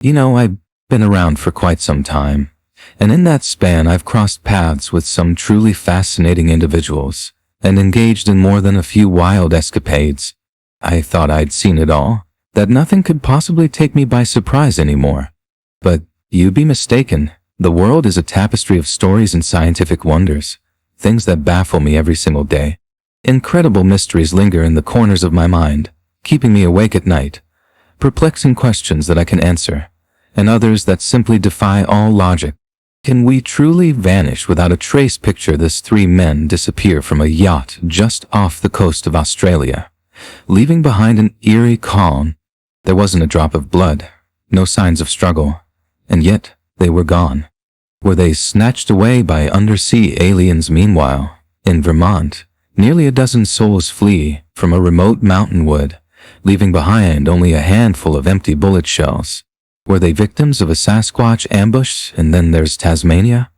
I've been around for quite some time, and in that span I've crossed paths with some truly fascinating individuals and engaged in more than a few wild escapades. I thought I'd seen it all, that nothing could possibly take me by surprise anymore. But you'd be mistaken. The world is a tapestry of stories and scientific wonders, things that baffle me every single day. Incredible mysteries linger in the corners of my mind, keeping me awake at night, perplexing questions that I can answer, and others that simply defy all logic. Can we truly vanish without a trace? Picture this: three men disappear from a yacht just off the coast of Australia, leaving behind an eerie calm. There wasn't a drop of blood, no signs of struggle, and yet they were gone. Were they snatched away by undersea aliens? Meanwhile, in Vermont, nearly a dozen souls flee from a remote mountain wood, leaving behind only a handful of empty bullet shells. Were they victims of a Sasquatch ambush? And then there's Tasmania,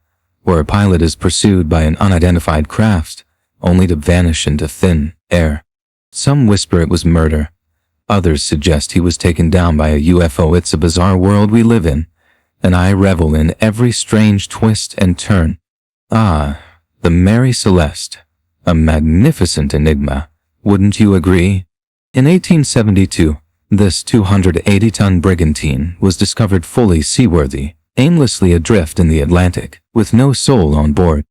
where a pilot is pursued by an unidentified craft, only to vanish into thin air. Some whisper it was murder. Others suggest he was taken down by a UFO. It's a bizarre world we live in, and I revel in every strange twist and turn. Ah, the Mary Celeste, a magnificent enigma, wouldn't you agree? In 1872, this 280-ton brigantine was discovered fully seaworthy, aimlessly adrift in the Atlantic, with no soul on board.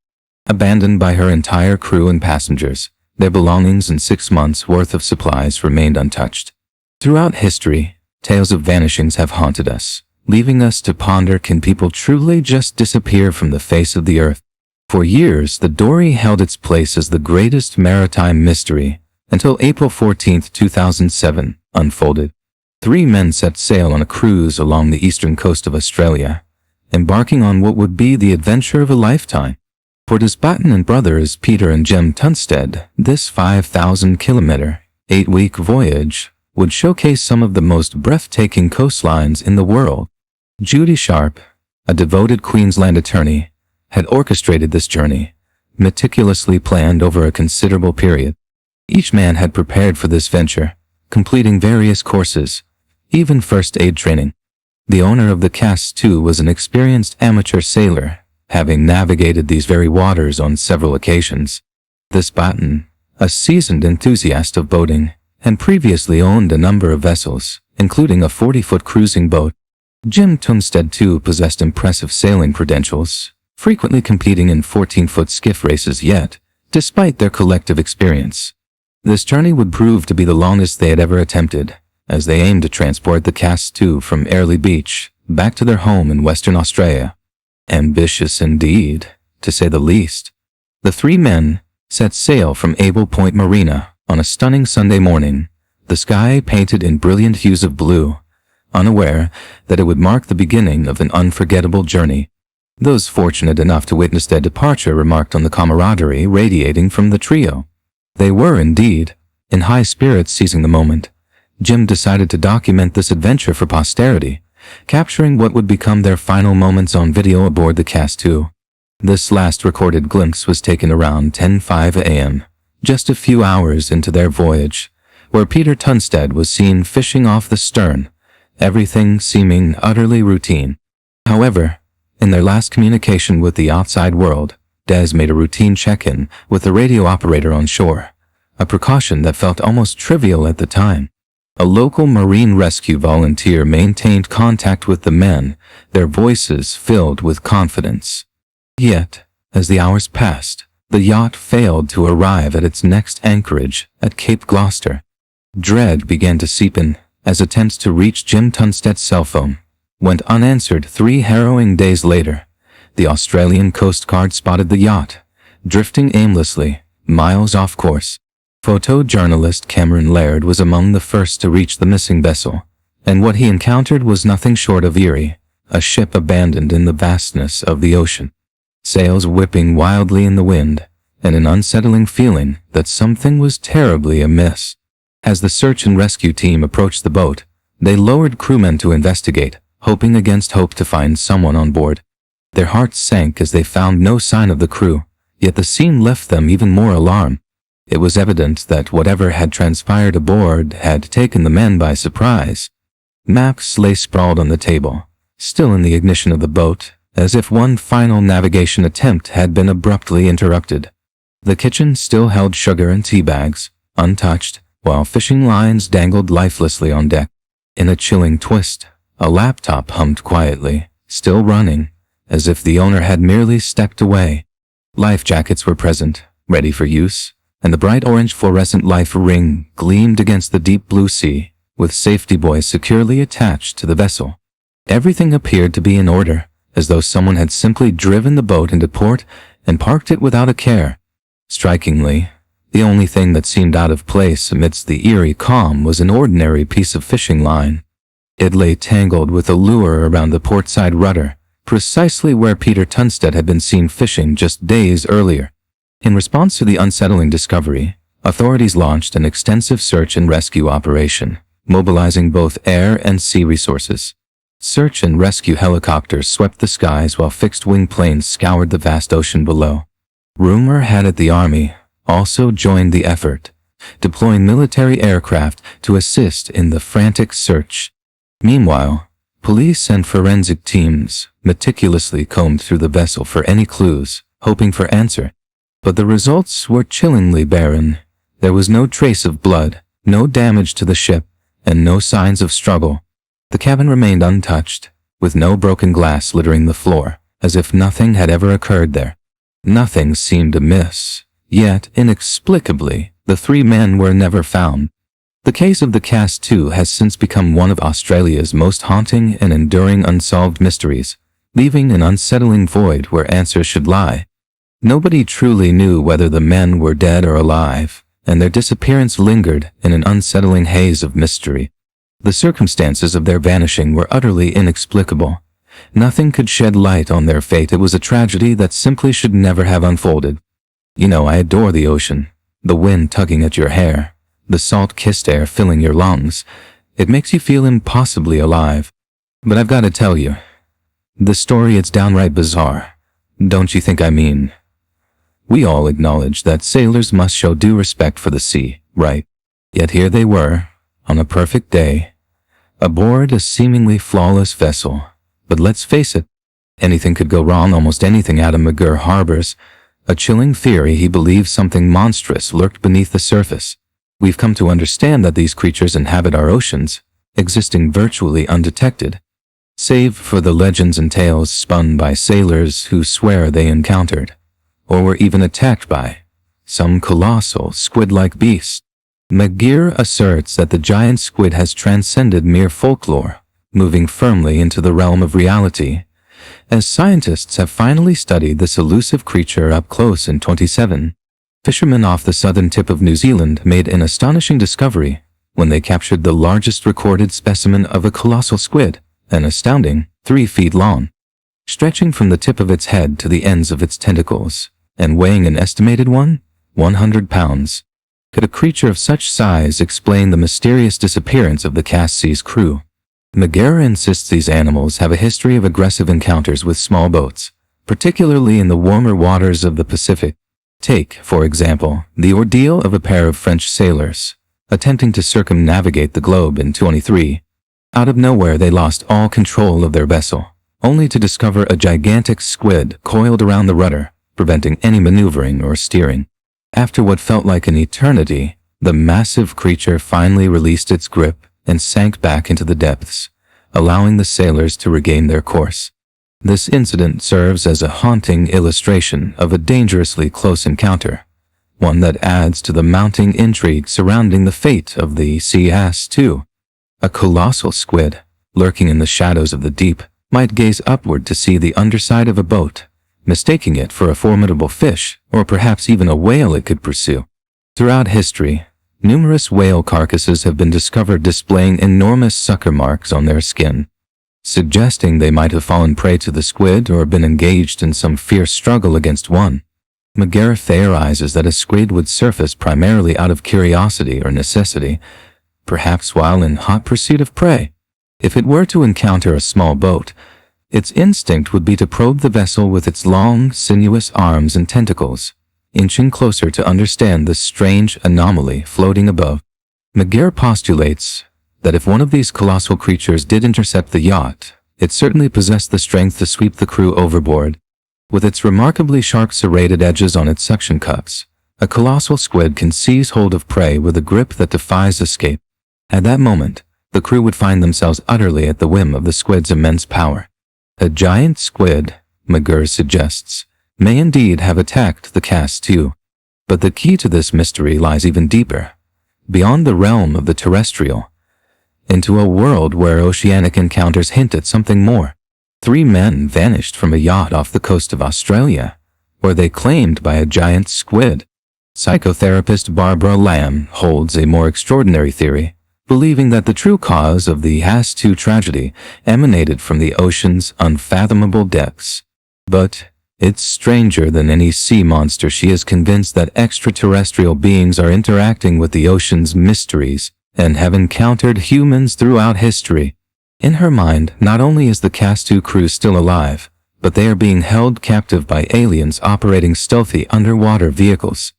Abandoned by her entire crew and passengers, their belongings and 6 months' worth of supplies remained untouched. Throughout history, tales of vanishings have haunted us, leaving us to ponder: can people truly just disappear from the face of the earth? For years, the Dory held its place as the greatest maritime mystery, until April 14, 2007, unfolded. Three men set sail on a cruise along the eastern coast of Australia, embarking on what would be the adventure of a lifetime. For Desbatten and brothers Peter and Jim Tunstead, this 5,000-kilometer, 8-week voyage would showcase some of the most breathtaking coastlines in the world. Judy Sharp, a devoted Queensland attorney, had orchestrated this journey, meticulously planned over a considerable period. Each man had prepared for this venture, completing various courses, even first aid training. The owner of the Cass II was an experienced amateur sailor, having navigated these very waters on several occasions. Desbatten, a seasoned enthusiast of boating, had previously owned a number of vessels, including a 40-foot cruising boat. Jim Tunstead too possessed impressive sailing credentials, frequently competing in 14-foot skiff races. Yet, despite their collective experience, this journey would prove to be the longest they had ever attempted, as they aimed to transport the Cass II from Airlie Beach back to their home in Western Australia. Ambitious indeed, to say the least. The three men set sail from Able Point Marina on a stunning Sunday morning, the sky painted in brilliant hues of blue, unaware that it would mark the beginning of an unforgettable journey. Those fortunate enough to witness their departure remarked on the camaraderie radiating from the trio. They were, indeed, in high spirits. Seizing the moment, Jim decided to document this adventure for posterity, capturing what would become their final moments on video aboard the Cass II. This last recorded glimpse was taken around 10:05 a.m., just a few hours into their voyage, where Peter Tunstead was seen fishing off the stern, everything seeming utterly routine. However, in their last communication with the outside world, Des made a routine check-in with the radio operator on shore, a precaution that felt almost trivial at the time. A local marine rescue volunteer maintained contact with the men, their voices filled with confidence. Yet, as the hours passed, the yacht failed to arrive at its next anchorage at Cape Gloucester. Dread began to seep in as attempts to reach Jim Tunstead's cell phone went unanswered. 3 harrowing days later, the Australian Coast Guard spotted the yacht, drifting aimlessly, miles off course. Photojournalist Cameron Laird was among the first to reach the missing vessel, and what he encountered was nothing short of eerie: a ship abandoned in the vastness of the ocean, sails whipping wildly in the wind, and an unsettling feeling that something was terribly amiss. As the search and rescue team approached the boat, they lowered crewmen to investigate, hoping against hope to find someone on board. Their hearts sank as they found no sign of the crew, yet the scene left them even more alarmed. It was evident that whatever had transpired aboard had taken the men by surprise. Maps lay sprawled on the table, still in the ignition of the boat, as if one final navigation attempt had been abruptly interrupted. The kitchen still held sugar and tea bags, untouched, while fishing lines dangled lifelessly on deck. In a chilling twist, a laptop hummed quietly, still running, as if the owner had merely stepped away. Life jackets were present, ready for use, and the bright orange fluorescent life ring gleamed against the deep blue sea, with safety buoys securely attached to the vessel. Everything appeared to be in order, as though someone had simply driven the boat into port and parked it without a care. Strikingly, the only thing that seemed out of place amidst the eerie calm was an ordinary piece of fishing line. It lay tangled with a lure around the portside rudder, precisely where Peter Tunstead had been seen fishing just days earlier. In response to the unsettling discovery, authorities launched an extensive search and rescue operation, mobilizing both air and sea resources. Search and rescue helicopters swept the skies while fixed-wing planes scoured the vast ocean below. Rumor had it the Army also joined the effort, deploying military aircraft to assist in the frantic search. Meanwhile, police and forensic teams meticulously combed through the vessel for any clues, hoping for answer. But the results were chillingly barren. There was no trace of blood, no damage to the ship, and no signs of struggle. The cabin remained untouched, with no broken glass littering the floor, as if nothing had ever occurred there. Nothing seemed amiss, yet inexplicably, the three men were never found. The case of the Cast 2 has since become one of Australia's most haunting and enduring unsolved mysteries, leaving an unsettling void where answers should lie. Nobody truly knew whether the men were dead or alive, and their disappearance lingered in an unsettling haze of mystery. The circumstances of their vanishing were utterly inexplicable. Nothing could shed light on their fate. It was a tragedy that simply should never have unfolded. You know, I adore the ocean, the wind tugging at your hair, the salt-kissed air filling your lungs. It makes you feel impossibly alive. But I've got to tell you, the story, it's downright bizarre. Don't you think I mean? We all acknowledge that sailors must show due respect for the sea, right? Yet here they were, on a perfect day, aboard a seemingly flawless vessel. But let's face it, anything could go wrong, almost anything. Adam McGurr harbors a chilling theory. He believes something monstrous lurked beneath the surface. We've come to understand that these creatures inhabit our oceans, existing virtually undetected, save for the legends and tales spun by sailors who swear they encountered, or were even attacked by, some colossal squid-like beast. McGurr asserts that the giant squid has transcended mere folklore, moving firmly into the realm of reality, as scientists have finally studied this elusive creature up close in 2017. Fishermen off the southern tip of New Zealand made an astonishing discovery when they captured the largest recorded specimen of a colossal squid, an astounding 3 feet long, stretching from the tip of its head to the ends of its tentacles, and weighing an estimated 100 pounds. Could a creature of such size explain the mysterious disappearance of the Cast C's crew? McGurr insists these animals have a history of aggressive encounters with small boats, particularly in the warmer waters of the Pacific. Take, for example, the ordeal of a pair of French sailors attempting to circumnavigate the globe in 23. Out of nowhere they lost all control of their vessel, only to discover a gigantic squid coiled around the rudder, preventing any maneuvering or steering. After what felt like an eternity, the massive creature finally released its grip and sank back into the depths, allowing the sailors to regain their course. This incident serves as a haunting illustration of a dangerously close encounter, one that adds to the mounting intrigue surrounding the fate of the Cast 2. A colossal squid, lurking in the shadows of the deep, might gaze upward to see the underside of a boat, mistaking it for a formidable fish or perhaps even a whale it could pursue. Throughout history, numerous whale carcasses have been discovered displaying enormous sucker marks on their skin, suggesting they might have fallen prey to the squid or been engaged in some fierce struggle against one. McGurr theorizes that a squid would surface primarily out of curiosity or necessity, perhaps while in hot pursuit of prey. If it were to encounter a small boat, its instinct would be to probe the vessel with its long, sinuous arms and tentacles, inching closer to understand the strange anomaly floating above. McGurr postulates that if one of these colossal creatures did intercept the yacht, it certainly possessed the strength to sweep the crew overboard. With its remarkably sharp serrated edges on its suction cups, a colossal squid can seize hold of prey with a grip that defies escape. At that moment, the crew would find themselves utterly at the whim of the squid's immense power. A giant squid, McGurr suggests, may indeed have attacked the cast too. But the key to this mystery lies even deeper, beyond the realm of the terrestrial, into a world where oceanic encounters hint at something more. 3 men vanished from a yacht off the coast of Australia, where they claimed by a giant squid. Psychotherapist Barbara Lamb holds a more extraordinary theory, believing that the true cause of the Has-2 tragedy emanated from the ocean's unfathomable depths. But it's stranger than any sea monster. She is convinced that extraterrestrial beings are interacting with the ocean's mysteries and have encountered humans throughout history. In her mind, not only is the Has-2 crew still alive, but they are being held captive by aliens operating stealthy underwater vehicles.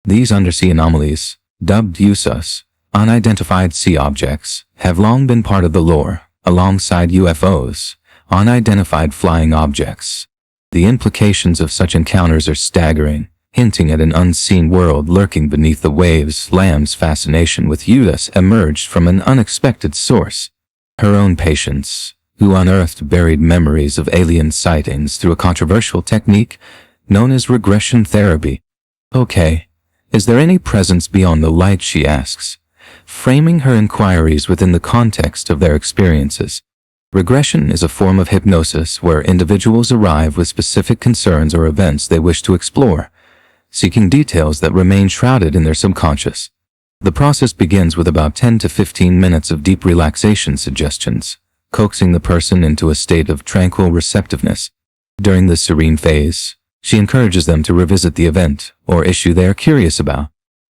These undersea anomalies, dubbed USAs, unidentified sea objects, have long been part of the lore, alongside UFOs, unidentified flying objects. The implications of such encounters are staggering, hinting at an unseen world lurking beneath the waves. Lamb's fascination with UFOs emerged from an unexpected source. Her own patients, who unearthed buried memories of alien sightings through a controversial technique known as regression therapy. Okay, is there any presence beyond the light, she asks, framing her inquiries within the context of their experiences. Regression is a form of hypnosis where individuals arrive with specific concerns or events they wish to explore, seeking details that remain shrouded in their subconscious. The process begins with about 10 to 15 minutes of deep relaxation suggestions, coaxing the person into a state of tranquil receptiveness. During this serene phase, she encourages them to revisit the event or issue they are curious about.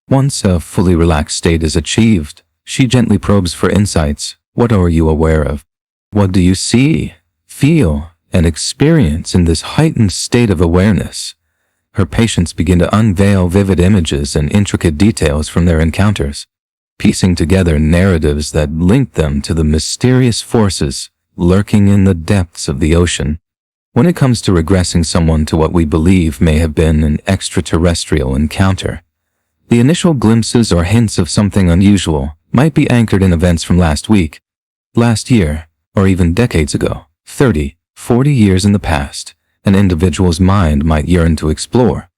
Once a fully relaxed state is achieved, she gently probes for insights. What are you aware of? What do you see, feel, and experience in this heightened state of awareness? Her patients begin to unveil vivid images and intricate details from their encounters, piecing together narratives that link them to the mysterious forces lurking in the depths of the ocean. When it comes to regressing someone to what we believe may have been an extraterrestrial encounter, the initial glimpses or hints of something unusual might be anchored in events from last week, last year, or even decades ago. 30, 40 years in the past, an individual's mind might yearn to explore.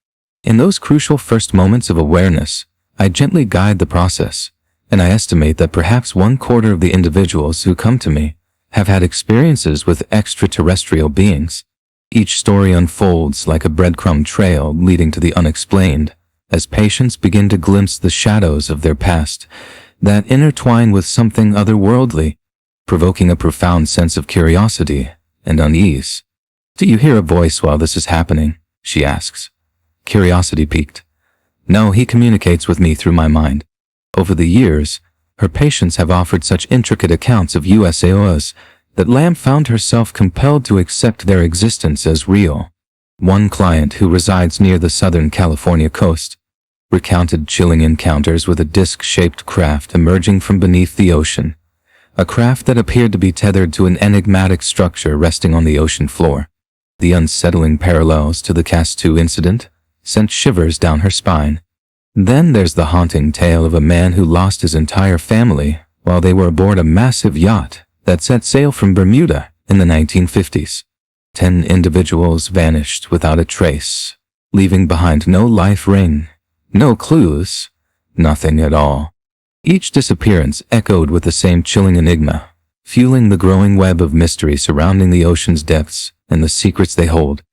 In those crucial first moments of awareness, I gently guide the process, and I estimate that perhaps 1/4 of the individuals who come to me have had experiences with extraterrestrial beings. Each story unfolds like a breadcrumb trail leading to the unexplained, as patients begin to glimpse the shadows of their past that intertwine with something otherworldly, provoking a profound sense of curiosity and unease. Do you hear a voice while this is happening? She asks. Curiosity piqued. No, he communicates with me through my mind. Over the years, her patients have offered such intricate accounts of USAOs that Lamb found herself compelled to accept their existence as real. One client who resides near the Southern California coast recounted chilling encounters with a disc-shaped craft emerging from beneath the ocean, a craft that appeared to be tethered to an enigmatic structure resting on the ocean floor. The unsettling parallels to the Has-2 incident sent shivers down her spine. Then there's the haunting tale of a man who lost his entire family while they were aboard a massive yacht that set sail from Bermuda in the 1950s. 10 individuals vanished without a trace, leaving behind no life ring, no clues, nothing at all. Each disappearance echoed with the same chilling enigma, fueling the growing web of mystery surrounding the ocean's depths and the secrets they hold.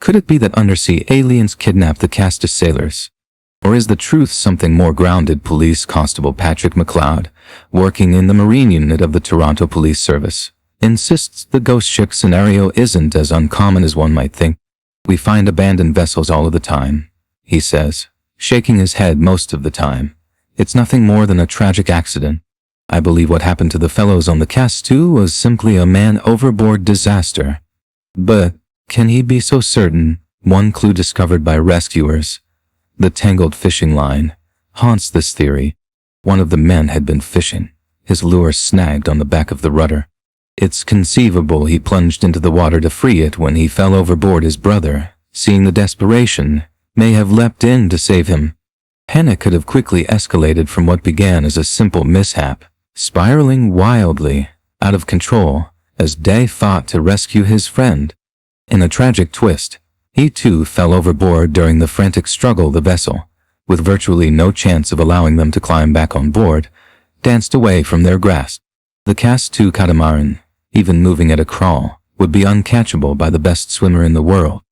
Could it be that undersea aliens kidnapped the cast of sailors? Or is the truth something more grounded? Police Constable Patrick McLeod, working in the Marine Unit of the Toronto Police Service, insists the ghost ship scenario isn't as uncommon as one might think. We find abandoned vessels all of the time, he says, shaking his head most of the time. It's nothing more than a tragic accident. I believe what happened to the fellows on the Has-2 was simply a man overboard disaster. But can he be so certain? One clue discovered by rescuers, the tangled fishing line, haunts this theory. One of the men had been fishing, his lure snagged on the back of the rudder. It's conceivable he plunged into the water to free it when he fell overboard. His brother, seeing the desperation, may have leapt in to save him. Panic could have quickly escalated from what began as a simple mishap, spiraling wildly out of control as Day fought to rescue his friend. In a tragic twist, he too fell overboard during the frantic struggle. The vessel, with virtually no chance of allowing them to climb back on board, danced away from their grasp. The Cast 2 catamaran, even moving at a crawl, would be uncatchable by the best swimmer in the world.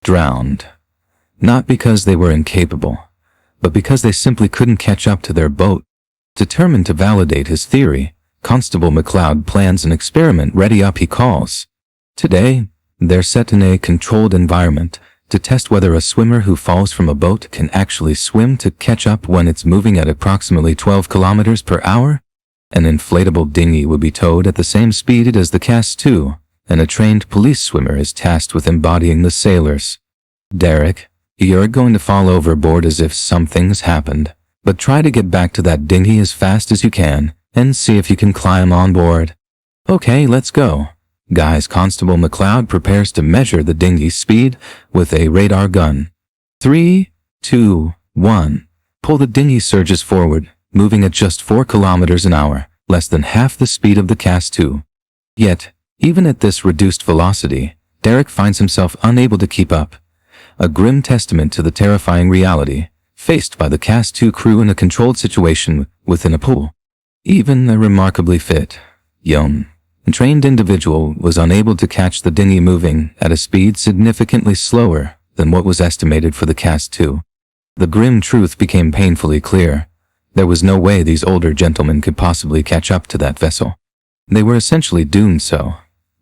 Drowned. Not because they were incapable, but because they simply couldn't catch up to their boat. Determined to validate his theory, Constable McLeod plans an experiment. Ready up, he calls. Today, they're set in a controlled environment to test whether a swimmer who falls from a boat can actually swim to catch up when it's moving at approximately 12 kilometers per hour. An inflatable dinghy would be towed at the same speed as the Cast 2, and a trained police swimmer is tasked with embodying the sailors. Derek, you're going to fall overboard as if something's happened, but try to get back to that dinghy as fast as you can and see if you can climb on board. Okay, let's go. Guys, Constable McLeod prepares to measure the dinghy's speed with a radar gun. 3, 2, 1. Pull. The dinghy surges forward, moving at just 4 kilometers an hour, less than half the speed of the Cast 2. Yet, even at this reduced velocity, Derek finds himself unable to keep up. A grim testament to the terrifying reality faced by the Cast 2 crew in a controlled situation within a pool. Even a remarkably fit, young, and trained individual was unable to catch the dinghy moving at a speed significantly slower than what was estimated for the Cast 2. The grim truth became painfully clear. There was no way these older gentlemen could possibly catch up to that vessel. They were essentially doomed. So,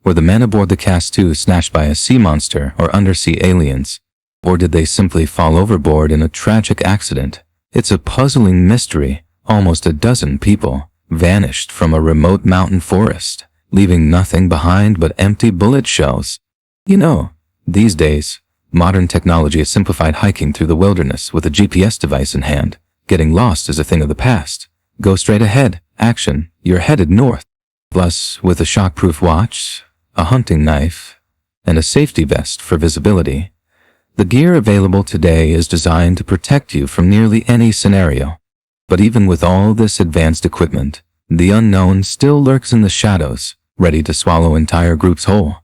were the men aboard the Cast 2 snatched by a sea monster or undersea aliens? Or did they simply fall overboard in a tragic accident? It's a puzzling mystery. Almost a dozen people vanished from a remote mountain forest, leaving nothing behind but empty bullet shells. You know, these days, modern technology has simplified hiking through the wilderness with a GPS device in hand. Getting lost is a thing of the past. Go straight ahead. Action. You're headed north. Plus, with a shockproof watch, a hunting knife, and a safety vest for visibility, the gear available today is designed to protect you from nearly any scenario. But even with all this advanced equipment, the unknown still lurks in the shadows, ready to swallow entire groups whole,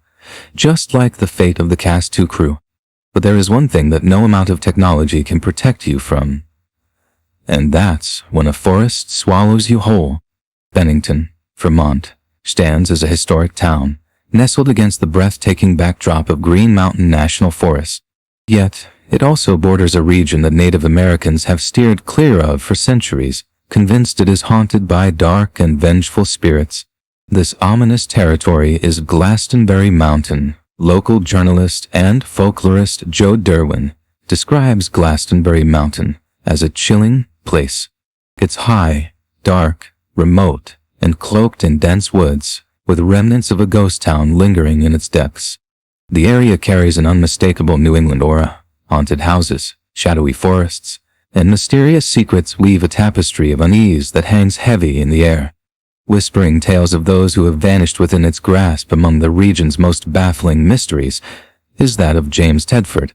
just like the fate of the Cast 2 crew. But there is one thing that no amount of technology can protect you from, and that's when a forest swallows you whole. Bennington, Vermont, stands as a historic town, nestled against the breathtaking backdrop of Green Mountain National Forest. Yet, it also borders a region that Native Americans have steered clear of for centuries, convinced it is haunted by dark and vengeful spirits. This ominous territory is Glastonbury Mountain. Local journalist and folklorist Joe Derwin describes Glastonbury Mountain as a chilling place. It's high, dark, remote, and cloaked in dense woods, with remnants of a ghost town lingering in its depths. The area carries an unmistakable New England aura. Haunted houses, shadowy forests, and mysterious secrets weave a tapestry of unease that hangs heavy in the air, whispering tales of those who have vanished within its grasp. Among the region's most baffling mysteries is that of James Tedford.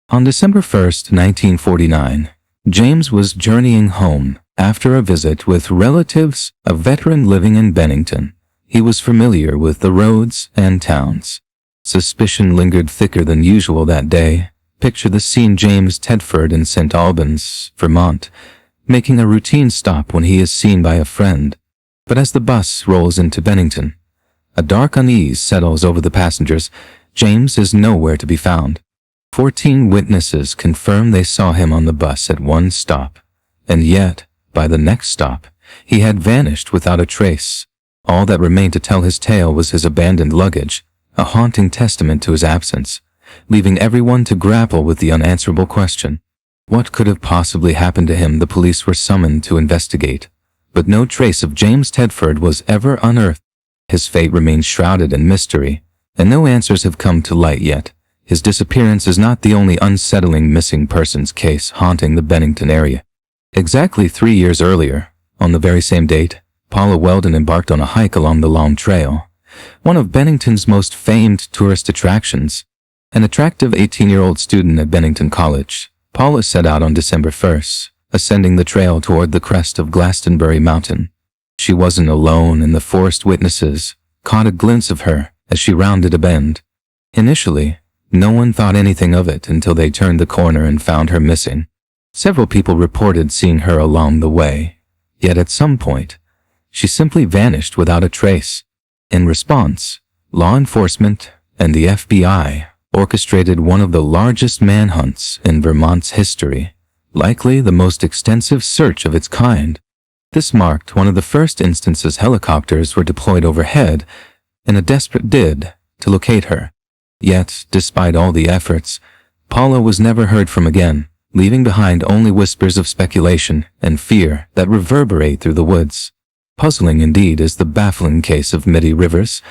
On December 1st, 1949, James was journeying home after a visit with relatives, a veteran living in Bennington. He was familiar with the roads and towns. Suspicion lingered thicker than usual that day. Picture the scene: James Tedford in St. Albans, Vermont, making a routine stop when he is seen by a friend. But as the bus rolls into Bennington, a dark unease settles over the passengers. James is nowhere to be found. 14 witnesses confirm they saw him on the bus at one stop, and yet, by the next stop, he had vanished without a trace. All that remained to tell his tale was his abandoned luggage, a haunting testament to his absence, leaving everyone to grapple with the unanswerable question. What could have possibly happened to him? The police were summoned to investigate, but no trace of James Tedford was ever unearthed. His fate remains shrouded in mystery, and no answers have come to light yet. His disappearance is not the only unsettling missing persons case haunting the Bennington area. Exactly 3 years earlier, on the very same date, Paula Weldon embarked on a hike along the Long Trail, one of Bennington's most famed tourist attractions. An attractive 18-year-old student at Bennington College, Paula set out on December 1st, ascending the trail toward the crest of Glastonbury Mountain. She wasn't alone, and the forest witnesses caught a glimpse of her as she rounded a bend. Initially, no one thought anything of it until they turned the corner and found her missing. Several people reported seeing her along the way, yet at some point, she simply vanished without a trace. In response, law enforcement and the FBI orchestrated one of the largest manhunts in Vermont's history, likely the most extensive search of its kind. This marked one of the first instances helicopters were deployed overhead in a desperate bid to locate her. Yet, despite all the efforts, Paula was never heard from again, leaving behind only whispers of speculation and fear that reverberate through the woods. Puzzling indeed is the baffling case of Mitty Rivers,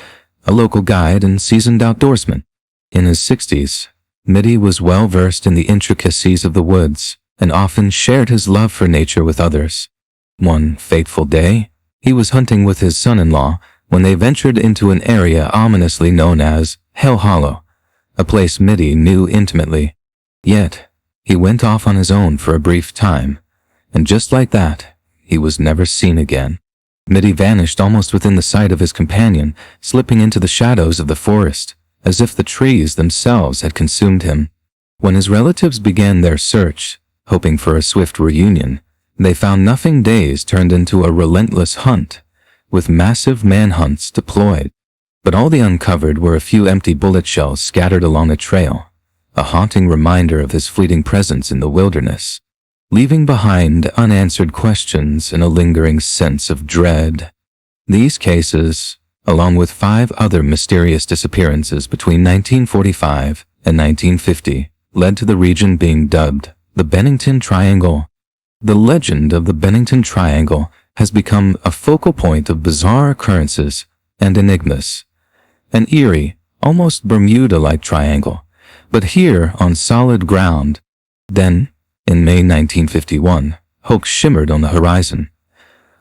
a local guide and seasoned outdoorsman. In his 60s, Mitty was well versed in the intricacies of the woods and often shared his love for nature with others. One fateful day, he was hunting with his son-in-law when they ventured into an area ominously known as Hell Hollow, a place Mitty knew intimately. Yet, he went off on his own for a brief time, and just like that, he was never seen again. Mitty vanished almost within the sight of his companion, slipping into the shadows of the forest, as if the trees themselves had consumed him. When his relatives began their search, hoping for a swift reunion, they found nothing. Days turned into a relentless hunt, with massive manhunts deployed. But all they uncovered were a few empty bullet shells scattered along a trail, a haunting reminder of his fleeting presence in the wilderness, leaving behind unanswered questions and a lingering sense of dread. These cases, along with 5 other mysterious disappearances between 1945 and 1950, led to the region being dubbed the Bennington Triangle. The legend of the Bennington Triangle has become a focal point of bizarre occurrences and enigmas. An eerie, almost Bermuda-like triangle, but here on solid ground. Then, in May 1951, hope shimmered on the horizon.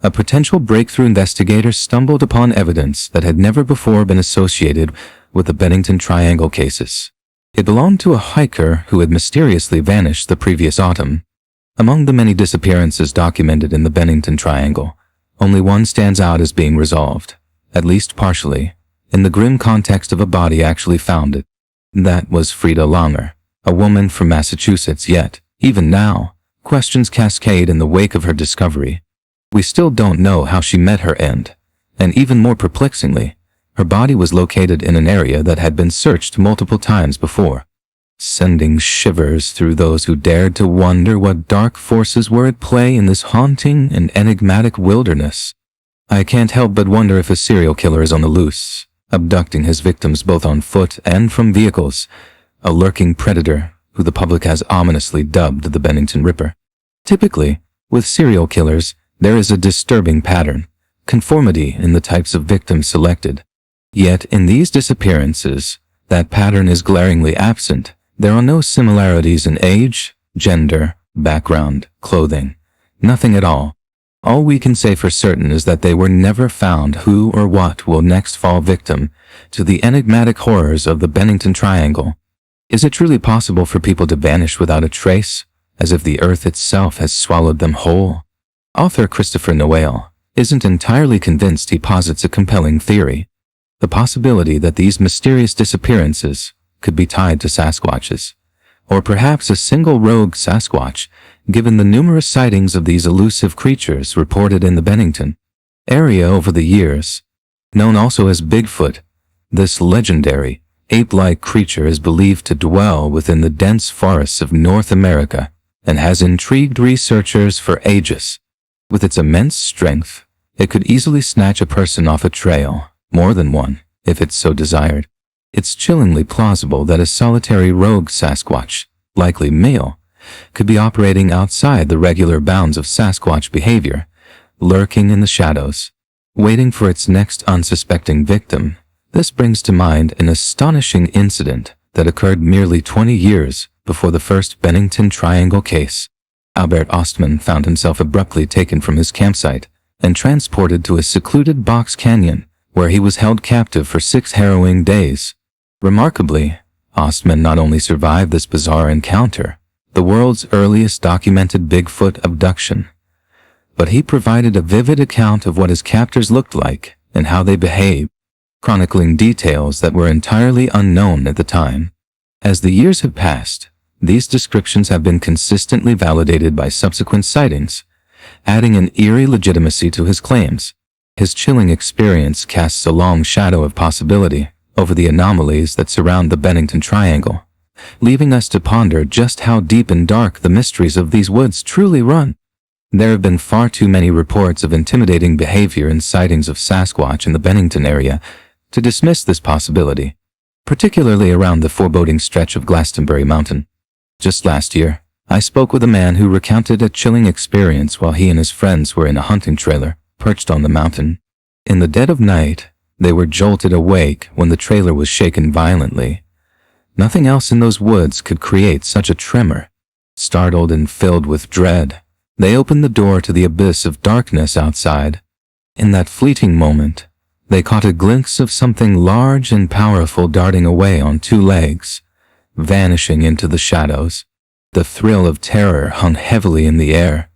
A potential breakthrough investigator stumbled upon evidence that had never before been associated with the Bennington Triangle cases. It belonged to a hiker who had mysteriously vanished the previous autumn. Among the many disappearances documented in the Bennington Triangle, only one stands out as being resolved, at least partially, in the grim context of a body actually found. That was Frida Langer, a woman from Massachusetts. Yet, even now, questions cascade in the wake of her discovery. We still don't know how she met her end, and even more perplexingly, her body was located in an area that had been searched multiple times before, sending shivers through those who dared to wonder what dark forces were at play in this haunting and enigmatic wilderness. I can't help but wonder if a serial killer is on the loose, abducting his victims both on foot and from vehicles, a lurking predator who the public has ominously dubbed the Bennington Ripper. Typically, with serial killers, there is a disturbing pattern, conformity in the types of victims selected. Yet in these disappearances, that pattern is glaringly absent. There are no similarities in age, gender, background, clothing, nothing at all. All we can say for certain is that they were never found. Who or what will next fall victim to the enigmatic horrors of the Bennington Triangle? Is it truly possible for people to vanish without a trace, as if the earth itself has swallowed them whole? Author Christopher Noel isn't entirely convinced. He posits a compelling theory: the possibility that these mysterious disappearances could be tied to Sasquatches, or perhaps a single rogue Sasquatch, given the numerous sightings of these elusive creatures reported in the Bennington area over the years. Known also as Bigfoot, this legendary, ape-like creature is believed to dwell within the dense forests of North America and has intrigued researchers for ages. With its immense strength, it could easily snatch a person off a trail, more than one, if it so desired. It's chillingly plausible that a solitary rogue Sasquatch, likely male, could be operating outside the regular bounds of Sasquatch behavior, lurking in the shadows, waiting for its next unsuspecting victim. This brings to mind an astonishing incident that occurred merely 20 years before the first Bennington Triangle case. Albert Ostman found himself abruptly taken from his campsite and transported to a secluded box canyon, where he was held captive for 6 harrowing days. Remarkably, Ostman not only survived this bizarre encounter, the world's earliest documented Bigfoot abduction, but he provided a vivid account of what his captors looked like and how they behaved, chronicling details that were entirely unknown at the time. As the years have passed, these descriptions have been consistently validated by subsequent sightings, adding an eerie legitimacy to his claims. His chilling experience casts a long shadow of possibility over the anomalies that surround the Bennington Triangle, leaving us to ponder just how deep and dark the mysteries of these woods truly run. There have been far too many reports of intimidating behavior and sightings of Sasquatch in the Bennington area to dismiss this possibility, particularly around the foreboding stretch of Glastonbury Mountain. Just last year, I spoke with a man who recounted a chilling experience while he and his friends were in a hunting trailer perched on the mountain. In the dead of night, they were jolted awake when the trailer was shaken violently. Nothing else in those woods could create such a tremor. Startled and filled with dread, they opened the door to the abyss of darkness outside. In that fleeting moment, they caught a glimpse of something large and powerful darting away on 2 legs, vanishing into the shadows. The thrill of terror hung heavily in the air,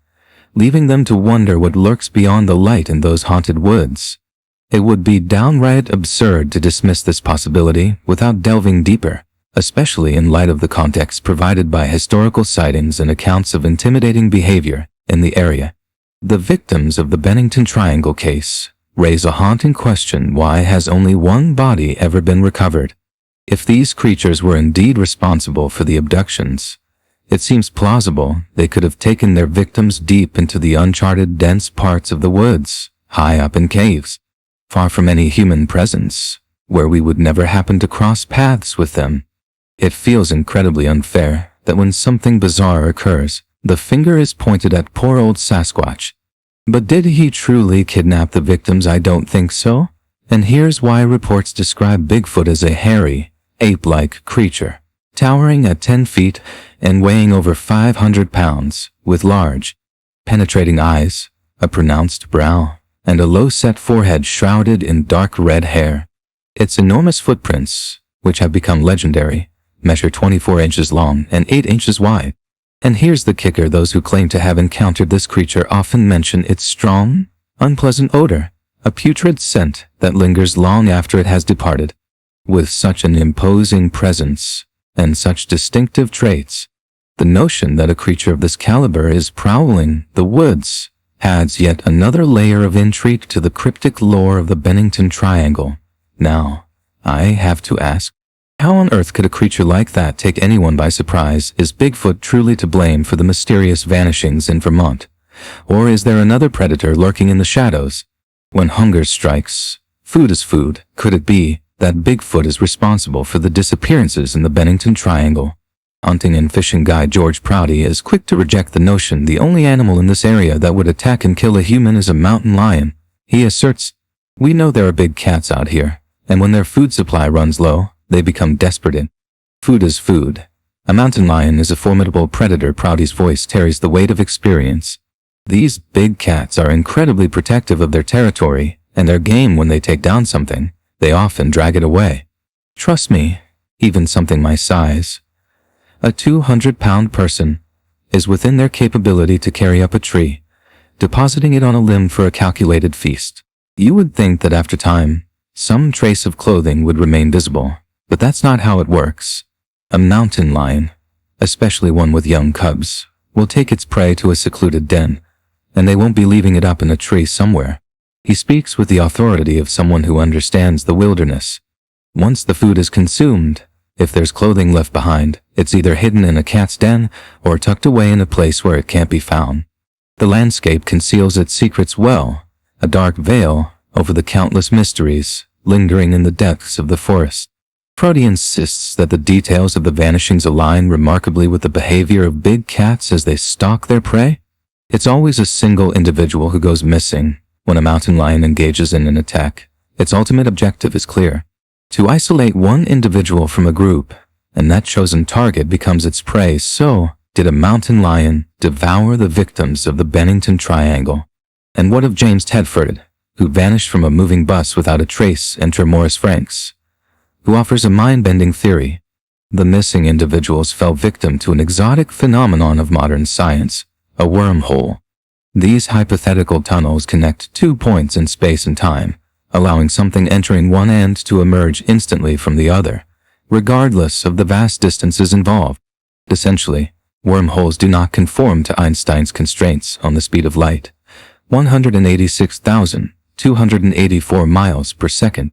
leaving them to wonder what lurks beyond the light in those haunted woods. It would be downright absurd to dismiss this possibility without delving deeper, especially in light of the context provided by historical sightings and accounts of intimidating behavior in the area. The victims of the Bennington Triangle case raise a haunting question: why has only one body ever been recovered? If these creatures were indeed responsible for the abductions, it seems plausible they could have taken their victims deep into the uncharted, dense parts of the woods, high up in caves, far from any human presence, where we would never happen to cross paths with them. It feels incredibly unfair that when something bizarre occurs, the finger is pointed at poor old Sasquatch. But did he truly kidnap the victims? I don't think so. And here's why. Reports describe Bigfoot as a hairy, ape-like creature, towering at 10 feet and weighing over 500 pounds, with large, penetrating eyes, a pronounced brow, and a low-set forehead shrouded in dark red hair. Its enormous footprints, which have become legendary, measure 24 inches long and 8 inches wide. And here's the kicker: those who claim to have encountered this creature often mention its strong, unpleasant odor, a putrid scent that lingers long after it has departed. With such an imposing presence and such distinctive traits, the notion that a creature of this caliber is prowling the woods adds yet another layer of intrigue to the cryptic lore of the Bennington Triangle. Now, I have to ask, how on earth could a creature like that take anyone by surprise? Is Bigfoot truly to blame for the mysterious vanishings in Vermont? Or is there another predator lurking in the shadows? When hunger strikes, food is food. Could it be that Bigfoot is responsible for the disappearances in the Bennington Triangle? Hunting and fishing guide George Prouty is quick to reject the notion the only animal in this area that would attack and kill a human is a mountain lion. He asserts, "We know there are big cats out here, and when their food supply runs low, they become desperate. Food is food. A mountain lion is a formidable predator." Prouty's voice carries the weight of experience. These big cats are incredibly protective of their territory and their game. When they take down something, they often drag it away. Trust me, even something my size, a 200-pound person, is within their capability to carry up a tree, depositing it on a limb for a calculated feast. You would think that after time, some trace of clothing would remain visible, but that's not how it works. A mountain lion, especially one with young cubs, will take its prey to a secluded den, and they won't be leaving it up in a tree somewhere. He speaks with the authority of someone who understands the wilderness. Once the food is consumed, if there's clothing left behind, it's either hidden in a cat's den or tucked away in a place where it can't be found. The landscape conceals its secrets well, a dark veil over the countless mysteries lingering in the depths of the forest. Prouty insists that the details of the vanishings align remarkably with the behavior of big cats as they stalk their prey. It's always a single individual who goes missing when a mountain lion engages in an attack. Its ultimate objective is clear: to isolate one individual from a group, and that chosen target becomes its prey. So, did a mountain lion devour the victims of the Bennington Triangle? And what of James Tedford, who vanished from a moving bus without a trace, enter Morris Franks, who offers a mind-bending theory? The missing individuals fell victim to an exotic phenomenon of modern science, a wormhole. These hypothetical tunnels connect 2 points in space and time, allowing something entering one end to emerge instantly from the other, regardless of the vast distances involved. Essentially, wormholes do not conform to Einstein's constraints on the speed of light, 186,284 miles per second.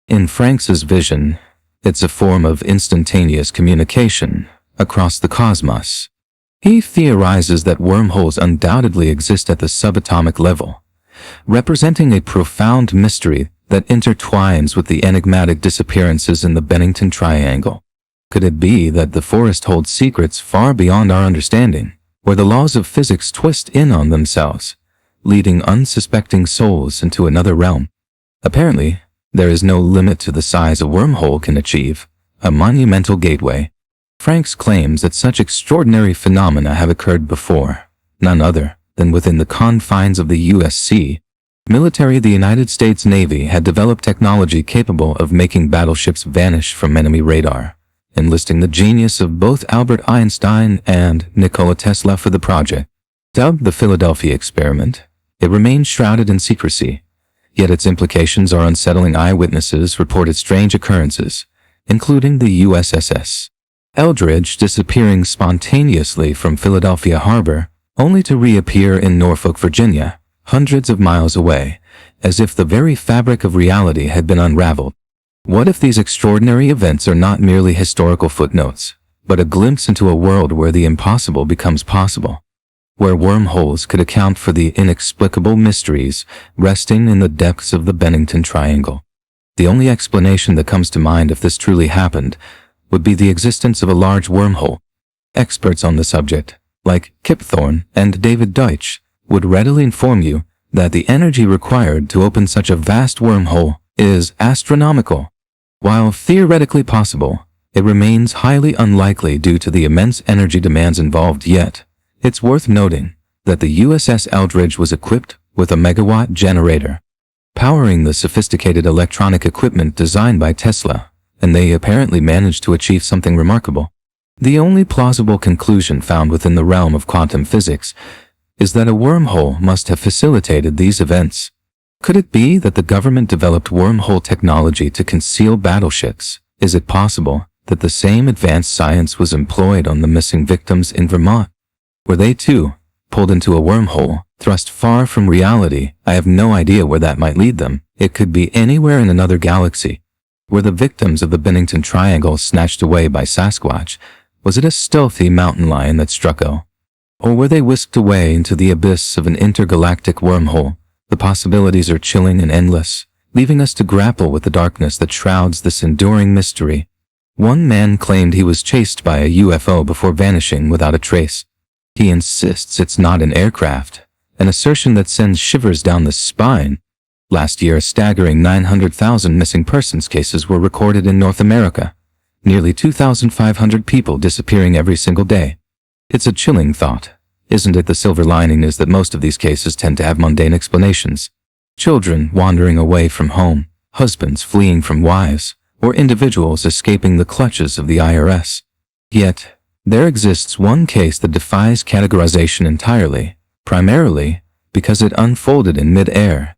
In Franks's vision, it's a form of instantaneous communication across the cosmos. He theorizes that wormholes undoubtedly exist at the subatomic level, representing a profound mystery that intertwines with the enigmatic disappearances in the Bennington Triangle. Could it be that the forest holds secrets far beyond our understanding, where the laws of physics twist in on themselves, leading unsuspecting souls into another realm? Apparently, there is no limit to the size a wormhole can achieve, a monumental gateway. Franks claims that such extraordinary phenomena have occurred before, none other than within the confines of the U.S. Sea. The United States Navy had developed technology capable of making battleships vanish from enemy radar, enlisting the genius of both Albert Einstein and Nikola Tesla for the project. Dubbed the Philadelphia experiment, it remains shrouded in secrecy, yet its implications are unsettling. Eyewitnesses reported strange occurrences, including the USS Eldridge disappearing spontaneously from Philadelphia Harbor, only to reappear in Norfolk, Virginia, hundreds of miles away, as if the very fabric of reality had been unraveled. What if these extraordinary events are not merely historical footnotes, but a glimpse into a world where the impossible becomes possible, where wormholes could account for the inexplicable mysteries resting in the depths of the Bennington Triangle? The only explanation that comes to mind if this truly happened would be the existence of a large wormhole. Experts on the subject, like Kip Thorne and David Deutsch, would readily inform you that the energy required to open such a vast wormhole is astronomical. While theoretically possible, it remains highly unlikely due to the immense energy demands involved. Yet, it's worth noting that the USS Eldridge was equipped with a megawatt generator, powering the sophisticated electronic equipment designed by Tesla, and they apparently managed to achieve something remarkable. The only plausible conclusion found within the realm of quantum physics is that a wormhole must have facilitated these events. Could it be that the government developed wormhole technology to conceal battleships? Is it possible that the same advanced science was employed on the missing victims in Vermont? Were they too pulled into a wormhole, thrust far from reality? I have no idea where that might lead them. It could be anywhere in another galaxy. Were the victims of the Bennington Triangle snatched away by Sasquatch? Was it a stealthy mountain lion that struck O? Or were they whisked away into the abyss of an intergalactic wormhole? The possibilities are chilling and endless, leaving us to grapple with the darkness that shrouds this enduring mystery. One man claimed he was chased by a UFO before vanishing without a trace. He insists it's not an aircraft, an assertion that sends shivers down the spine. Last year, a staggering 900,000 missing persons cases were recorded in North America, nearly 2,500 people disappearing every single day. It's a chilling thought, isn't it? The silver lining is that most of these cases tend to have mundane explanations. Children wandering away from home, husbands fleeing from wives, or individuals escaping the clutches of the IRS. Yet, there exists one case that defies categorization entirely, primarily because it unfolded in mid-air.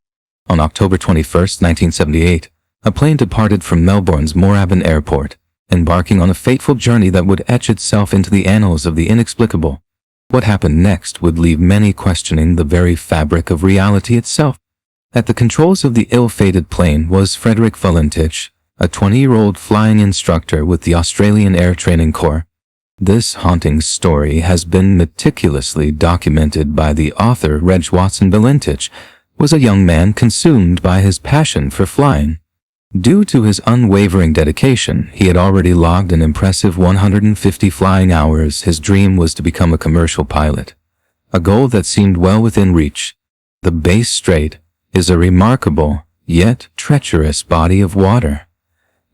On October 21, 1978, a plane departed from Melbourne's Moorabbin Airport, embarking on a fateful journey that would etch itself into the annals of the inexplicable. What happened next would leave many questioning the very fabric of reality itself. At the controls of the ill-fated plane was Frederick Valentich, a 20-year-old flying instructor with the Australian Air Training Corps. This haunting story has been meticulously documented by the author Reg Watson. Valentich was a young man consumed by his passion for flying. Due to his unwavering dedication, he had already logged an impressive 150 flying hours. His dream was to become a commercial pilot, a goal that seemed well within reach. The Bass Strait is a remarkable, yet treacherous body of water,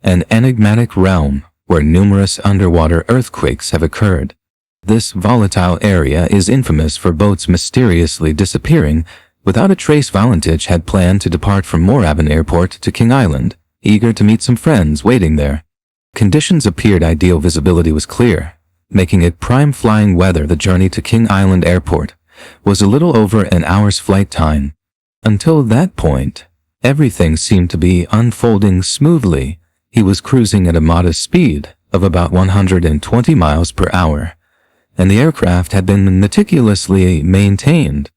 an enigmatic realm where numerous underwater earthquakes have occurred. This volatile area is infamous for boats mysteriously disappearing Without a trace, Valentich had planned to depart from Moorabbin Airport to King Island, eager to meet some friends waiting there. Conditions appeared ideal, visibility was clear, making it prime flying weather. The journey to King Island Airport was a little over an hour's flight time. Until that point, everything seemed to be unfolding smoothly. He was cruising at a modest speed of about 120 miles per hour, and the aircraft had been meticulously maintained.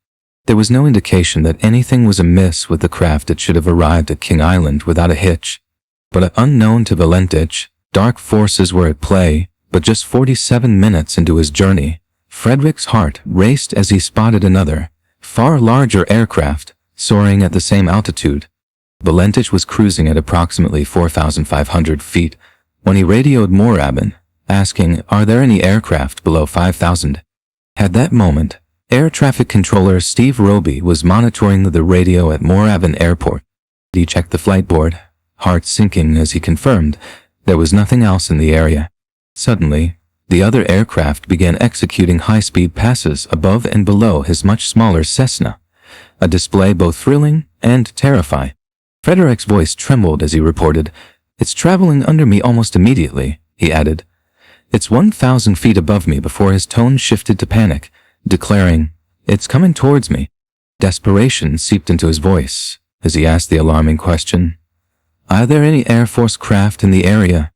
There was no indication that anything was amiss with the craft. It should have arrived at King Island without a hitch. But unknown to Valentich, dark forces were at play. But just 47 minutes into his journey, Frederick's heart raced as he spotted another, far larger aircraft soaring at the same altitude. Valentich was cruising at approximately 4,500 feet when he radioed Moorabbin, asking, "Are there any aircraft below 5,000? At that moment, air traffic controller Steve Roby was monitoring the radio at Moorabbin Airport. He checked the flight board, heart sinking as he confirmed there was nothing else in the area. Suddenly, the other aircraft began executing high-speed passes above and below his much smaller Cessna, a display both thrilling and terrifying. Frederick's voice trembled as he reported, "It's traveling under me almost immediately," he added. "It's 1,000 feet above me," before his tone shifted to panic, declaring, "It's coming towards me." Desperation seeped into his voice as he asked the alarming question, "Are there any Air Force craft in the area?"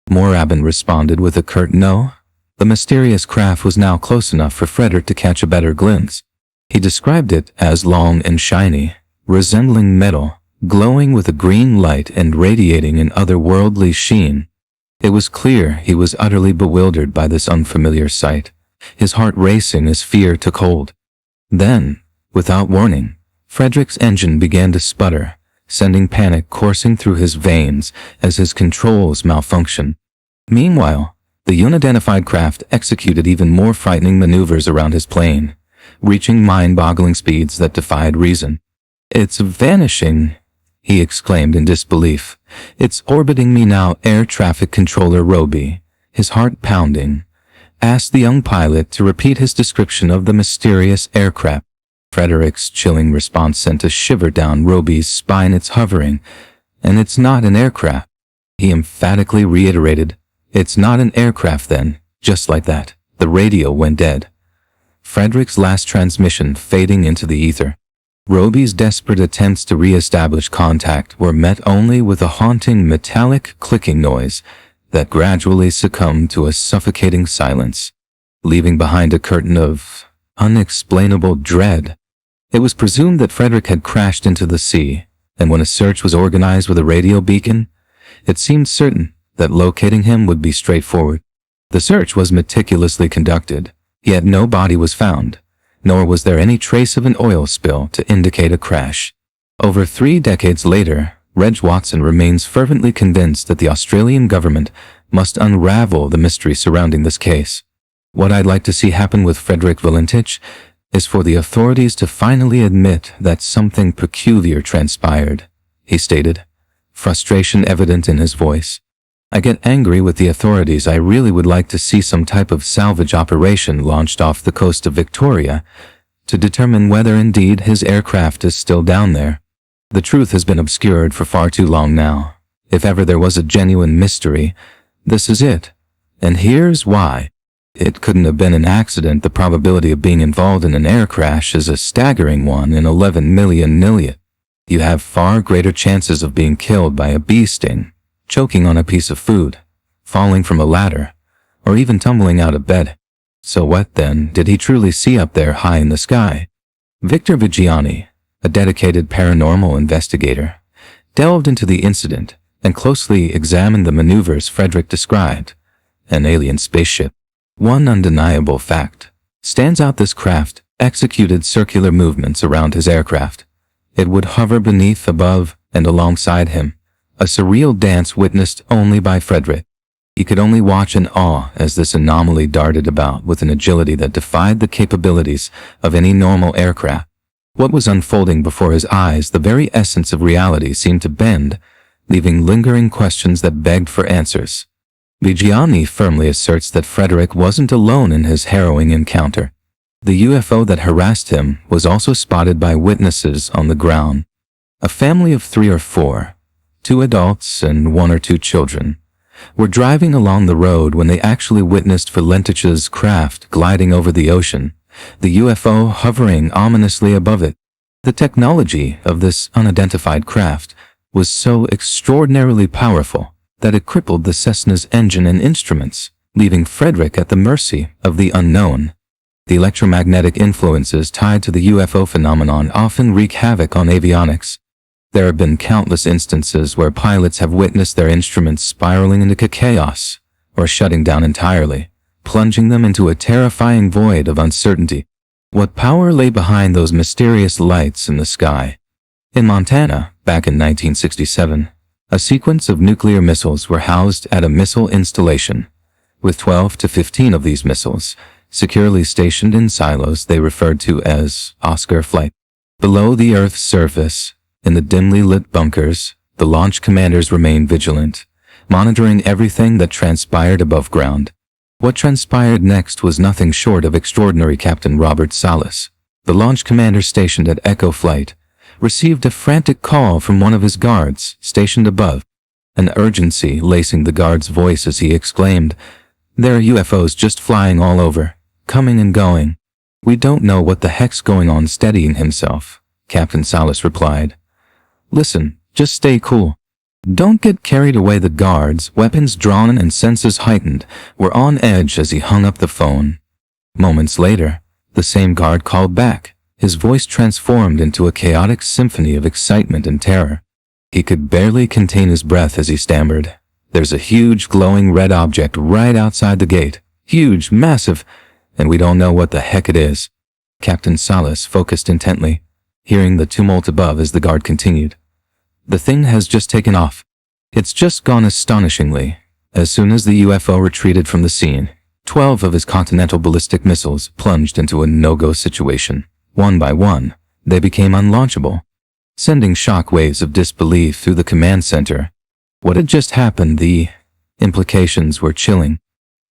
Moorabbin responded with a curt no. The mysterious craft was now close enough for Frederick to catch a better glimpse. He described it as long and shiny, resembling metal, glowing with a green light and radiating an otherworldly sheen. It was clear he was utterly bewildered by this unfamiliar sight, his heart racing as fear took hold. Then, without warning, Frederick's engine began to sputter, sending panic coursing through his veins as his controls malfunctioned. Meanwhile, the unidentified craft executed even more frightening maneuvers around his plane, reaching mind-boggling speeds that defied reason. "It's vanishing," he exclaimed in disbelief. "It's orbiting me now." Air traffic controller Roby, his heart pounding, asked the young pilot to repeat his description of the mysterious aircraft. Frederick's chilling response sent a shiver down Roby's spine. "It's hovering, and it's not an aircraft," he emphatically reiterated. "It's not an aircraft." Then, just like that, the radio went dead, Frederick's last transmission fading into the ether. Roby's desperate attempts to re-establish contact were met only with a haunting metallic clicking noise that gradually succumbed to a suffocating silence, leaving behind a curtain of unexplainable dread. It was presumed that Frederick had crashed into the sea, and when a search was organized with a radio beacon, it seemed certain that locating him would be straightforward. The search was meticulously conducted, yet no body was found, nor was there any trace of an oil spill to indicate a crash. Over 3 decades later, Reg Watson remains fervently convinced that the Australian government must unravel the mystery surrounding this case. "What I'd like to see happen with Frederick Valentich is for the authorities to finally admit that something peculiar transpired," he stated, frustration evident in his voice. "I get angry with the authorities. I really would like to see some type of salvage operation launched off the coast of Victoria to determine whether indeed his aircraft is still down there. The truth has been obscured for far too long now. If ever there was a genuine mystery, this is it. And here's why. It couldn't have been an accident. The probability of being involved in an air crash is a staggering 1 in 11 million. You have far greater chances of being killed by a bee sting, choking on a piece of food, falling from a ladder, or even tumbling out of bed. So what then did he truly see up there high in the sky?" Victor Vigiani, a dedicated paranormal investigator, delved into the incident and closely examined the maneuvers Frederick described. An alien spaceship. One undeniable fact stands out: this craft executed circular movements around his aircraft. It would hover beneath, above, and alongside him, a surreal dance witnessed only by Frederick. He could only watch in awe as this anomaly darted about with an agility that defied the capabilities of any normal aircraft. What was unfolding before his eyes, the very essence of reality, seemed to bend, leaving lingering questions that begged for answers. Vigiani firmly asserts that Frederick wasn't alone in his harrowing encounter. The UFO that harassed him was also spotted by witnesses on the ground. A family of 3 or 4, 2 adults and 1 or 2 children, were driving along the road when they actually witnessed Valentich's craft gliding over the ocean, the UFO hovering ominously above it. The technology of this unidentified craft was so extraordinarily powerful that it crippled the Cessna's engine and instruments, leaving Frederick at the mercy of the unknown. The electromagnetic influences tied to the UFO phenomenon often wreak havoc on avionics. There have been countless instances where pilots have witnessed their instruments spiraling into chaos or shutting down entirely, plunging them into a terrifying void of uncertainty. What power lay behind those mysterious lights in the sky? In Montana, back in 1967, a sequence of nuclear missiles were housed at a missile installation, with 12 to 15 of these missiles securely stationed in silos they referred to as Oscar Flight. Below the Earth's surface, in the dimly lit bunkers, the launch commanders remained vigilant, monitoring everything that transpired above ground. What transpired next was nothing short of extraordinary. Captain Robert Salas, the launch commander stationed at Echo Flight, received a frantic call from one of his guards stationed above, an urgency lacing the guard's voice as he exclaimed, "There are UFOs just flying all over, coming and going." "We don't know what the heck's going on." Steadying himself, Captain Salas replied, "Listen, just stay cool. Don't get carried away." The guards, weapons drawn and senses heightened, were on edge as he hung up the phone. Moments later, the same guard called back, his voice transformed into a chaotic symphony of excitement and terror. He could barely contain his breath as he stammered, "There's a huge glowing red object right outside the gate. Huge, massive, and we don't know what the heck it is." Captain Salas focused intently, hearing the tumult above as the guard continued, "The thing has just taken off. It's just gone astonishingly." As soon as the UFO retreated from the scene, 12 of his Continental ballistic missiles plunged into a no-go situation. One by one, they became unlaunchable, sending shock waves of disbelief through the command center. What had just happened? The implications were chilling.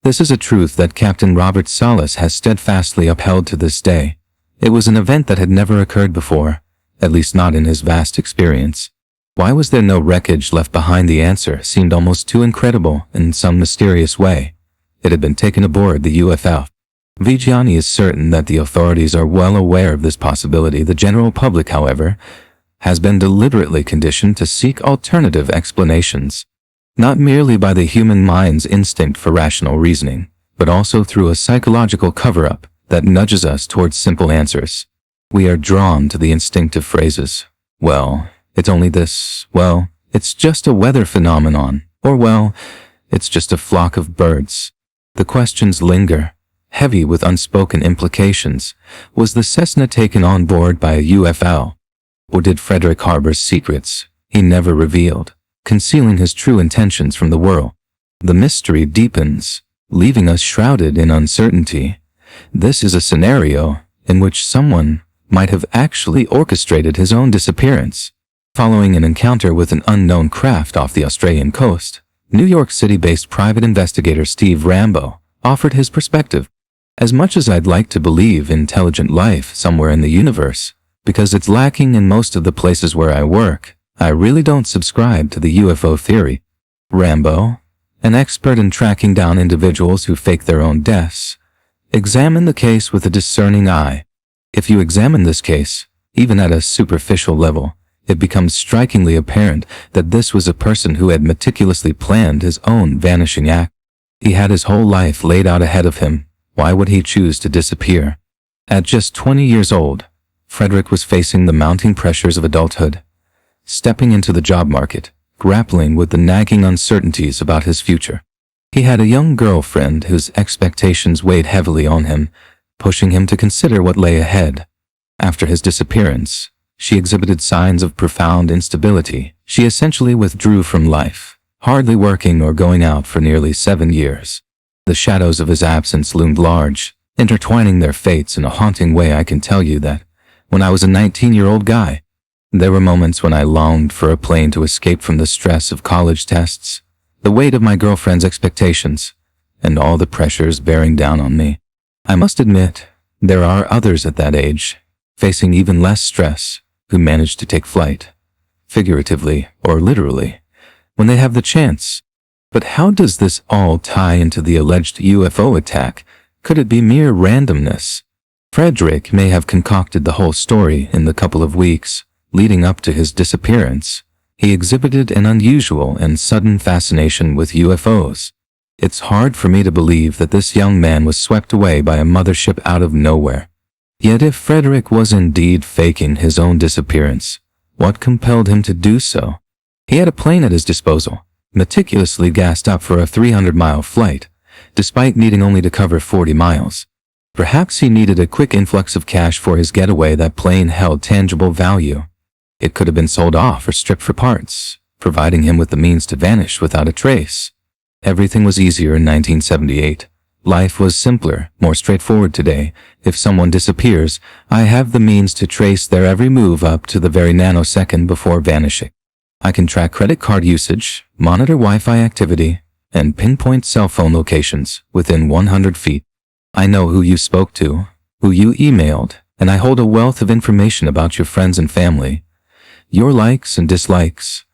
This is a truth that Captain Robert Salas has steadfastly upheld to this day. It was an event that had never occurred before, at least not in his vast experience. Why was there no wreckage left behind? The answer seemed almost too incredible in some mysterious way. It had been taken aboard the UFO. Vigiani is certain that the authorities are well aware of this possibility. The general public, however, has been deliberately conditioned to seek alternative explanations, not merely by the human mind's instinct for rational reasoning, but also through a psychological cover-up that nudges us towards simple answers. We are drawn to the instinctive phrases, "Well, it's only this," "Well, it's just a weather phenomenon," or "Well, it's just a flock of birds." The questions linger, heavy with unspoken implications. Was the Cessna taken on board by a UFO? Or did Frederick harbor secrets he never revealed, concealing his true intentions from the world? The mystery deepens, leaving us shrouded in uncertainty. This is a scenario in which someone might have actually orchestrated his own disappearance. Following an encounter with an unknown craft off the Australian coast, New York City-based private investigator Steve Rambo offered his perspective. "As much as I'd like to believe intelligent life somewhere in the universe, because it's lacking in most of the places where I work, I really don't subscribe to the UFO theory." Rambo, an expert in tracking down individuals who fake their own deaths, examined the case with a discerning eye. If you examine this case, even at a superficial level, it becomes strikingly apparent that this was a person who had meticulously planned his own vanishing act. He had his whole life laid out ahead of him. Why would he choose to disappear? At just 20 years old, Frederick was facing the mounting pressures of adulthood, stepping into the job market, grappling with the nagging uncertainties about his future. He had a young girlfriend whose expectations weighed heavily on him, pushing him to consider what lay ahead. After his disappearance, she exhibited signs of profound instability. She essentially withdrew from life, hardly working or going out for nearly 7 years. The shadows of his absence loomed large, intertwining their fates in a haunting way. I can tell you that, when I was a 19-year-old guy, there were moments when I longed for a plane to escape from the stress of college tests, the weight of my girlfriend's expectations, and all the pressures bearing down on me. I must admit, There are others at that age, facing even less stress, who manage to take flight, figuratively or literally, when they have the chance. But how does this all tie into the alleged UFO attack? Could it be mere randomness? Frederick may have concocted the whole story in the couple of weeks leading up to his disappearance. He exhibited an unusual and sudden fascination with UFOs. It's hard for me to believe that this young man was swept away by a mothership out of nowhere. Yet if Frederick was indeed faking his own disappearance, what compelled him to do so? He had a plane at his disposal, meticulously gassed up for a 300-mile flight, despite needing only to cover 40 miles. Perhaps he needed a quick influx of cash for his getaway. That plane held tangible value. It could have been sold off or stripped for parts, providing him with the means to vanish without a trace. Everything was easier in 1978. Life was simpler, more straightforward today. If someone disappears, I have the means to trace their every move up to the very nanosecond before vanishing. I can track credit card usage, monitor Wi-Fi activity, and pinpoint cell phone locations within 100 feet. I know who you spoke to, who you emailed, and I hold a wealth of information about your friends and family. Your likes and dislikes,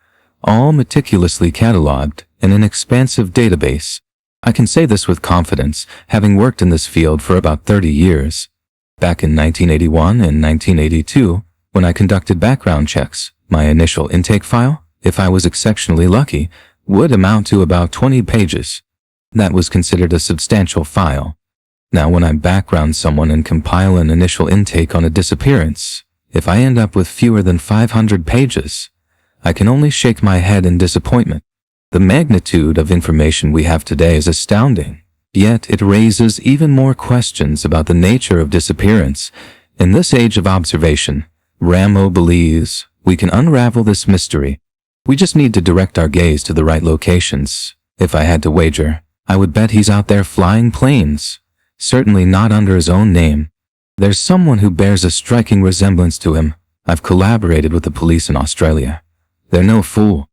all meticulously cataloged in an expansive database. I can say this with confidence, having worked in this field for about 30 years. Back in 1981 and 1982, when I conducted background checks, my initial intake file, if I was exceptionally lucky, would amount to about 20 pages. That was considered a substantial file. Now when I background someone and compile an initial intake on a disappearance, if I end up with fewer than 500 pages, I can only shake my head in disappointment. The magnitude of information we have today is astounding, yet it raises even more questions about the nature of disappearance. In this age of observation, Ramo believes we can unravel this mystery. We just need to direct our gaze to the right locations. If I had to wager, I would bet he's out there flying planes, certainly not under his own name. There's someone who bears a striking resemblance to him. I've collaborated with the police in Australia. They're no fool.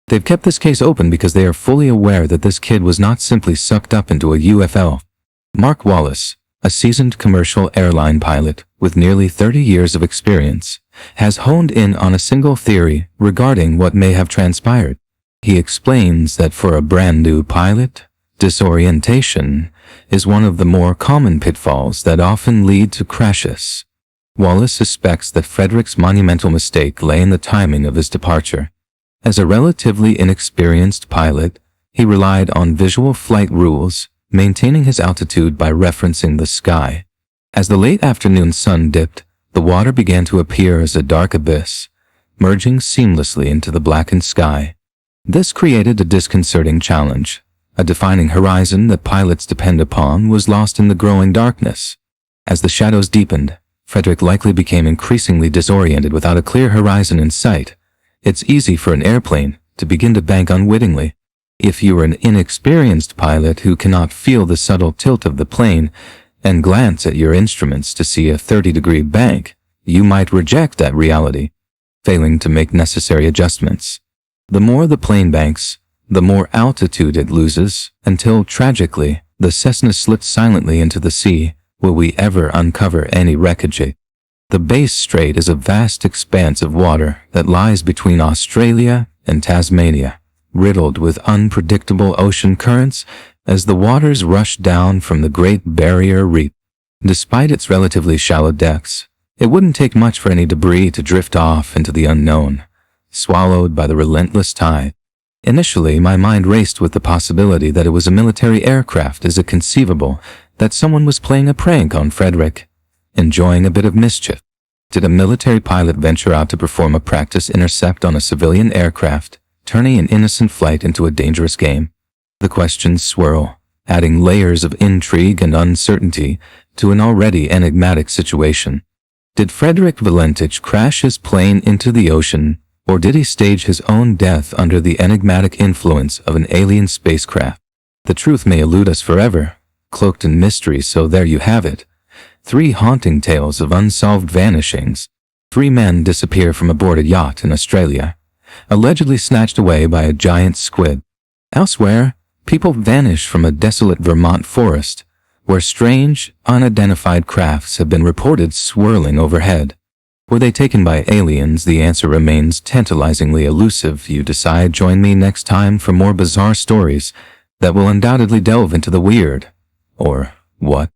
They've kept this case open because they are fully aware that this kid was not simply sucked up into a UFO. Mark Wallace, a seasoned commercial airline pilot with nearly 30 years of experience, has honed in on a single theory regarding what may have transpired. He explains that for a brand new pilot, disorientation is one of the more common pitfalls that often lead to crashes. Wallace suspects that Frederick's monumental mistake lay in the timing of his departure. As a relatively inexperienced pilot, he relied on visual flight rules, maintaining his altitude by referencing the sky. As the late afternoon sun dipped, the water began to appear as a dark abyss, merging seamlessly into the blackened sky. This created a disconcerting challenge. A defining horizon that pilots depend upon was lost in the growing darkness. As the shadows deepened, Frederick likely became increasingly disoriented without a clear horizon in sight. It's easy for an airplane to begin to bank unwittingly. If you are an inexperienced pilot who cannot feel the subtle tilt of the plane and glance at your instruments to see a 30-degree bank, you might reject that reality, failing to make necessary adjustments. The more the plane banks, the more altitude it loses, until, tragically, the Cessna slips silently into the sea. Will we ever uncover any wreckage? The Bass Strait is a vast expanse of water that lies between Australia and Tasmania, riddled with unpredictable ocean currents as the waters rush down from the Great Barrier Reef. Despite its relatively shallow depths, it wouldn't take much for any debris to drift off into the unknown, swallowed by the relentless tide. Initially, my mind raced with the possibility that it was a military aircraft. Is it conceivable that someone was playing a prank on Frederick, enjoying a bit of mischief? Did a military pilot venture out to perform a practice intercept on a civilian aircraft, turning an innocent flight into a dangerous game? The questions swirl, adding layers of intrigue and uncertainty to an already enigmatic situation. Did Frederick Valentich crash his plane into the ocean, or did he stage his own death under the enigmatic influence of an alien spacecraft? The truth may elude us forever, cloaked in mystery, so there you have it. 3 haunting tales of unsolved vanishings. 3 men disappear from aboard a yacht in Australia, allegedly snatched away by a giant squid. Elsewhere, people vanish from a desolate Vermont forest, where strange, unidentified crafts have been reported swirling overhead. Were they taken by aliens? The answer remains tantalizingly elusive. You decide. Join me next time for more bizarre stories that will undoubtedly delve into the weird. Or what?